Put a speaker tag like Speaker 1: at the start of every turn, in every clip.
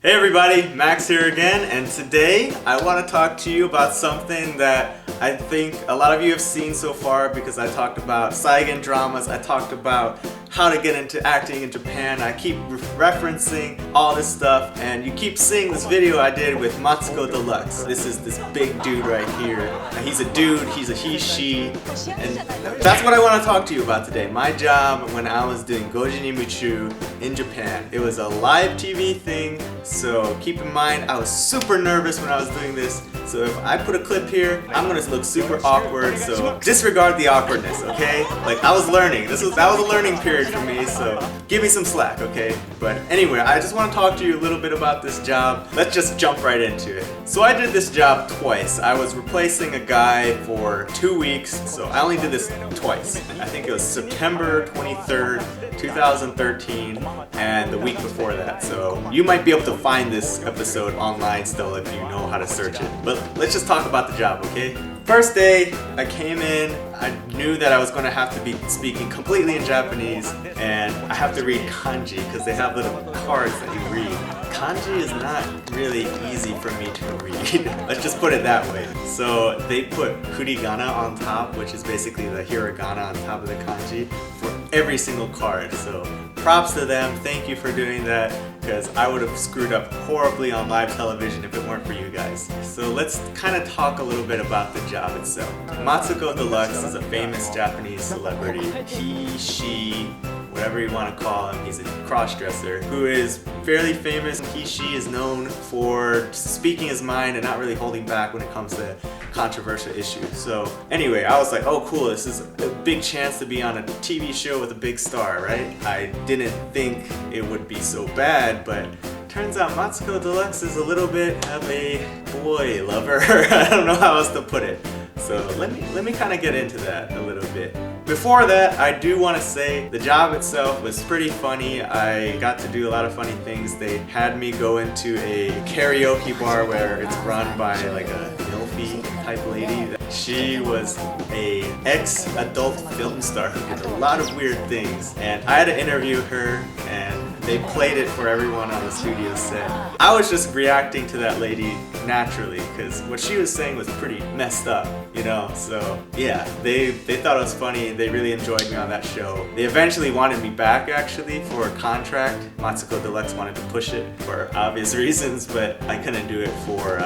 Speaker 1: Hey everybody, Max here again, and today I want to talk to you about something that I think a lot of you have seen so far because I talked about Saigon dramas, I talked about how to get into acting in Japan. I keep referencing all this stuff, and you keep seeing this video I did with Matsuko Deluxe. This is this big dude right here. He's a dude, he's a he, she, and that's what I want to talk to you about today. My job when I was doing Goji ni Muchuu in Japan. It was a live TV thing, so keep in mind I was super nervous when I was doing this. So if I put a clip here, I'm gonna look super awkward, so disregard the awkwardness, okay? Like, I was learning. That was a learning period for me, so give me some slack, okay? But anyway, I just want to talk to you a little bit about this job. Let's just jump right into it. So I did this job twice. I was replacing a guy for 2 weeks, so I only did this twice. I think it was September 23rd, 2013, and the week before that. So you might be able to find this episode online still if you know how to search it. But let's just talk about the job, okay? First day, I came in, I knew that I was going to have to be speaking completely in Japanese, and I have to read kanji because they have little cards that you read. Kanji is not really easy for me to read. Let's just put it that way. So they put furigana on top, which is basically the hiragana on top of the kanji, for every single card. So props to them, thank you for doing that, because I would have screwed up horribly on live television if it weren't for you guys. So let's kind of talk a little bit about the job itself. Matsuko Deluxe is a famous Japanese celebrity. He, she, whatever you want to call him, he's a cross-dresser who is fairly famous. He, she is known for speaking his mind and not really holding back when it comes to controversial issues. So anyway, I was like, oh cool, this is a big chance to be on a TV show with a big star, right? I didn't think it would be so bad, but turns out Matsuko Deluxe is a little bit of a boy lover. I don't know how else to put it. So let me kind of get into that a little bit. Before that, I do want to say the job itself was pretty funny. I got to do a lot of funny things. They had me go into a karaoke bar where it's run by like a milfy type lady. She was a ex-adult film star who did a lot of weird things, and I had to interview her, and they played it for everyone on the studio set. I was just reacting to that lady naturally because what she was saying was pretty messed up, you know? So yeah, they thought it was funny. They really enjoyed me on that show. They eventually wanted me back actually for a contract. Matsuko Deluxe wanted to push it for obvious reasons, but I couldn't do it for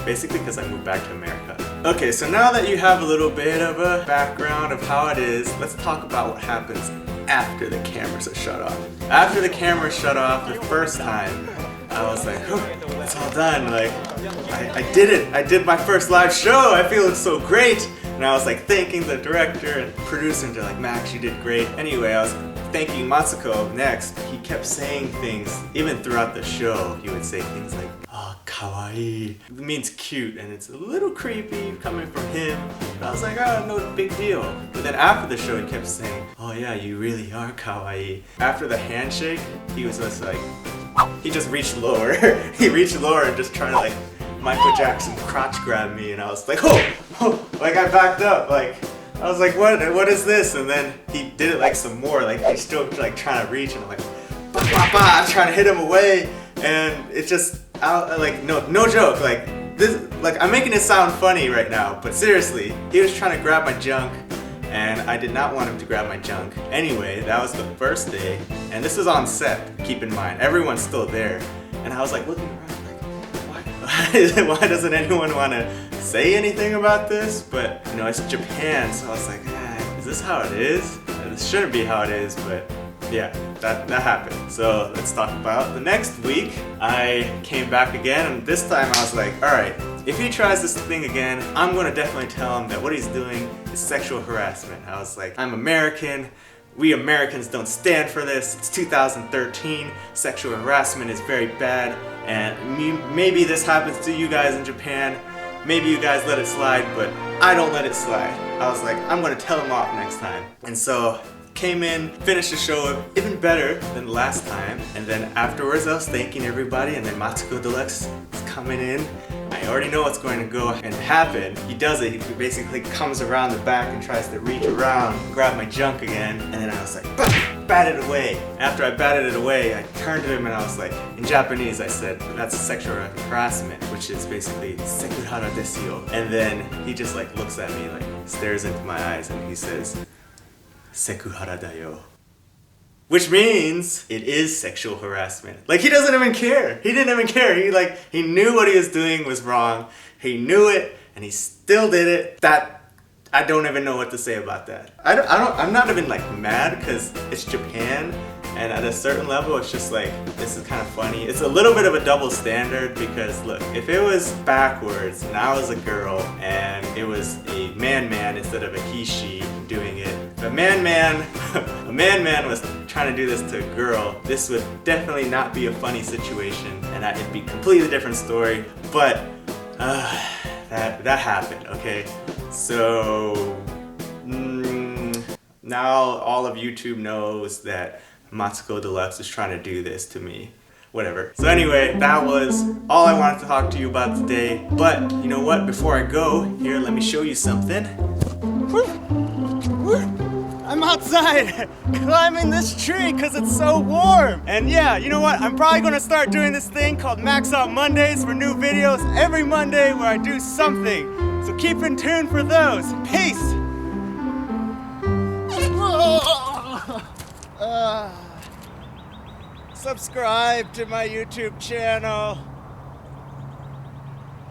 Speaker 1: basically because I moved back to America. Okay, so now that you have a little bit of a background of how it is, let's talk about what happens after the cameras are shut off. After the cameras shut off the first time, I was like, oh, it's all done. Like, I did it. I did my first live show. I feel so great. And I was like thanking the director and producer, and they're like, Max, you did great. Anyway, I was thanking Matsuko next. He kept saying things, even throughout the show, he would say things like, oh, kawaii. It means cute, and it's a little creepy coming from him. But I was like, oh, no big deal. But then after the show, he kept saying, oh yeah, you really are kawaii. After the handshake, he was just like, he just reached lower. He reached lower and just tried to like Michael Jackson crotch grab me, and I was like, oh, like I backed up, like I was like, what is this? And then he did it like some more, like he's still like trying to reach, and I'm like, bah, bah, bah, I'm trying to hit him away, and it's just like no joke, like this, like I'm making it sound funny right now, but seriously, he was trying to grab my junk, and I did not want him to grab my junk. Anyway, that was the first day, and this is on set, keep in mind, everyone's still there, and I was like looking around like, why doesn't anyone want to say anything about this? But you know, it's Japan, so I was like, is this how it is? This shouldn't be how it is, but yeah, that happened. So let's talk about the next week. I came back again, and this time I was like, alright, if he tries this thing again, I'm gonna definitely tell him that what he's doing is sexual harassment. I was like, I'm American. We Americans don't stand for this. It's 2013. Sexual harassment is very bad, and maybe this happens to you guys in Japan. Maybe you guys let it slide, but I don't let it slide. I was like, I'm gonna tell him off next time. And so came in, finished the show even better than last time, and then afterwards I was thanking everybody, and then Matsuko Deluxe is coming in. I already know what's going to go and happen. He does it, he basically comes around the back and tries to reach around, grab my junk again, and then I was like, bah! bat it away. After I batted it away, I turned to him and I was like, in Japanese I said, that's sexual harassment, which is basically sekuhara desu yo. And then he just like looks at me, like stares into my eyes, and he says, sekuhara da yo. Which means it is sexual harassment. Like, he doesn't even care. He didn't even care. He knew what he was doing was wrong. He knew it, and he still did it. I don't even know what to say about that. I'm not even like mad because it's Japan, and at a certain level it's just like, this is kind of funny. It's a little bit of a double standard because look, if it was backwards and I was a girl and it was a man instead of a he-she doing it, if a man was trying to do this to a girl, this would definitely not be a funny situation, and it'd be a completely different story. But that happened, okay? So now all of YouTube knows that Matsuko Deluxe is trying to do this to me. Whatever. So anyway, that was all I wanted to talk to you about today. But you know what? Before I go, here, let me show you something. I'm outside climbing this tree because it's so warm. And yeah, you know what? I'm probably gonna start doing this thing called Max Out Mondays for new videos every Monday where I do something. So keep in tune for those. Peace! Subscribe to my YouTube channel.